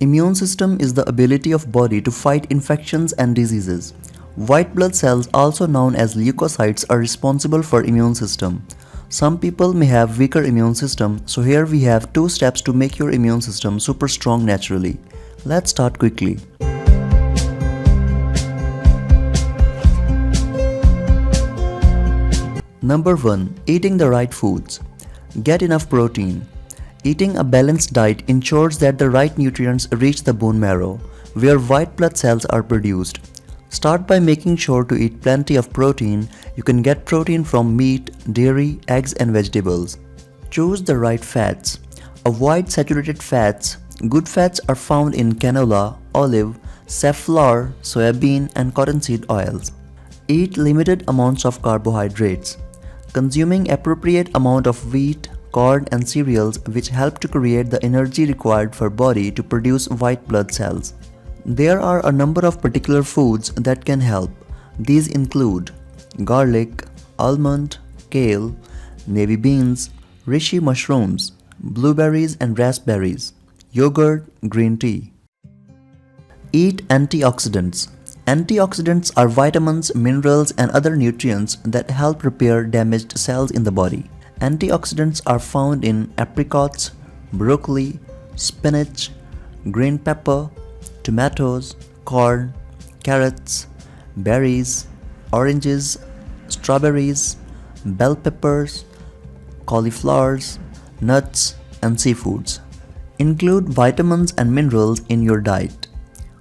Immune system is the ability of body to fight infections and diseases. White blood cells, also known as leukocytes, are responsible for immune system. Some people may have weaker immune system, so here we have 2 steps to make your immune system super strong naturally. Let's start quickly. Number 1. Eating the right foods. Get enough protein. Eating a balanced diet ensures that the right nutrients reach the bone marrow, where white blood cells are produced. Start by making sure to eat plenty of protein. You can get protein from meat, dairy, eggs and vegetables. Choose the right fats. Avoid saturated fats. Good fats are found in canola, olive, safflower, soybean and cottonseed oils. Eat limited amounts of carbohydrates. Consuming appropriate amount of wheat, corn and cereals which help to create the energy required for body to produce white blood cells. There are a number of particular foods that can help. These include garlic, almond, kale, navy beans, reishi mushrooms, blueberries and raspberries, yogurt, green tea. Eat antioxidants. Antioxidants are vitamins, minerals and other nutrients that help repair damaged cells in the body. Antioxidants are found in apricots, broccoli, spinach, green pepper, tomatoes, corn, carrots, berries, oranges, strawberries, bell peppers, cauliflowers, nuts and seafoods. Include vitamins and minerals in your diet.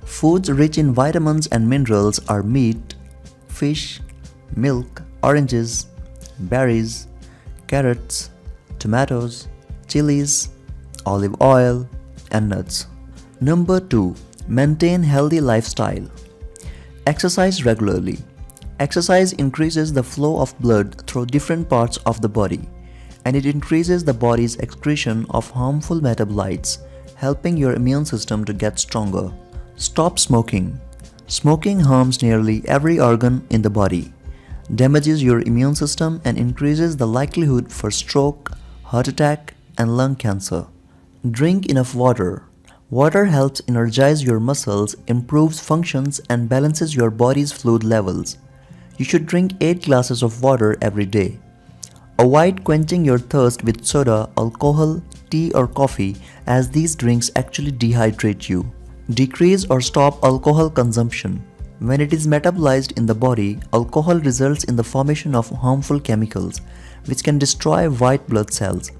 Foods rich in vitamins and minerals are meat, fish, milk, oranges, berries, carrots, tomatoes, chilies, olive oil, and nuts. Number 2. Maintain healthy lifestyle. Exercise regularly. Exercise increases the flow of blood through different parts of the body, and it increases the body's excretion of harmful metabolites, helping your immune system to get stronger. Stop smoking. Smoking harms nearly every organ in the body, damages your immune system and increases the likelihood for stroke, heart attack and lung cancer. Drink enough water. Water helps energize your muscles, improves functions and balances your body's fluid levels. You should drink 8 glasses of water every day. Avoid quenching your thirst with soda, alcohol, tea or coffee, as these drinks actually dehydrate you. Decrease or stop alcohol consumption. When it is metabolized in the body, alcohol results in the formation of harmful chemicals, which can destroy white blood cells.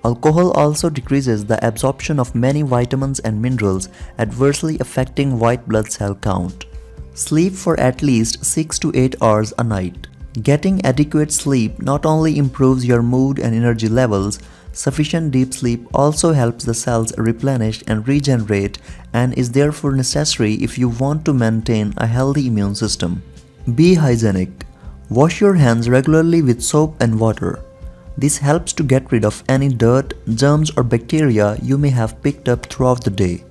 Alcohol also decreases the absorption of many vitamins and minerals, adversely affecting white blood cell count. Sleep for at least 6 to 8 hours a night. Getting adequate sleep not only improves your mood and energy levels, sufficient deep sleep also helps the cells replenish and regenerate and is therefore necessary if you want to maintain a healthy immune system. Be hygienic. Wash your hands regularly with soap and water. This helps to get rid of any dirt, germs or bacteria you may have picked up throughout the day.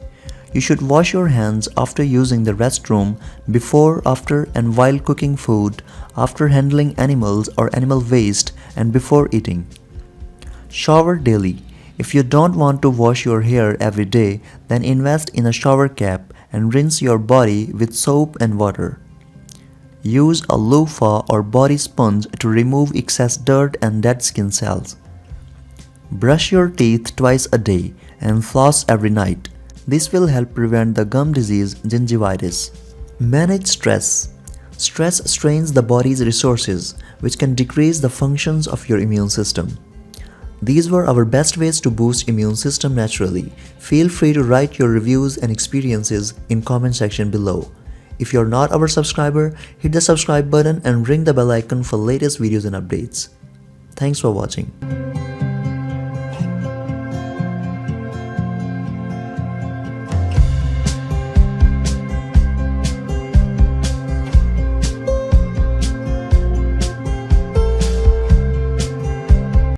You should wash your hands after using the restroom, before, after and while cooking food, after handling animals or animal waste and before eating. Shower daily. If you don't want to wash your hair every day, then invest in a shower cap and rinse your body with soap and water. Use a loofah or body sponge to remove excess dirt and dead skin cells. Brush your teeth twice a day and floss every night. This will help prevent the gum disease gingivitis. Manage stress. Stress strains the body's resources, which can decrease the functions of your immune system. These were our best ways to boost immune system naturally. Feel free to write your reviews and experiences in comment section below. If you're not our subscriber, hit the subscribe button and ring the bell icon for latest videos and updates. Thanks for watching.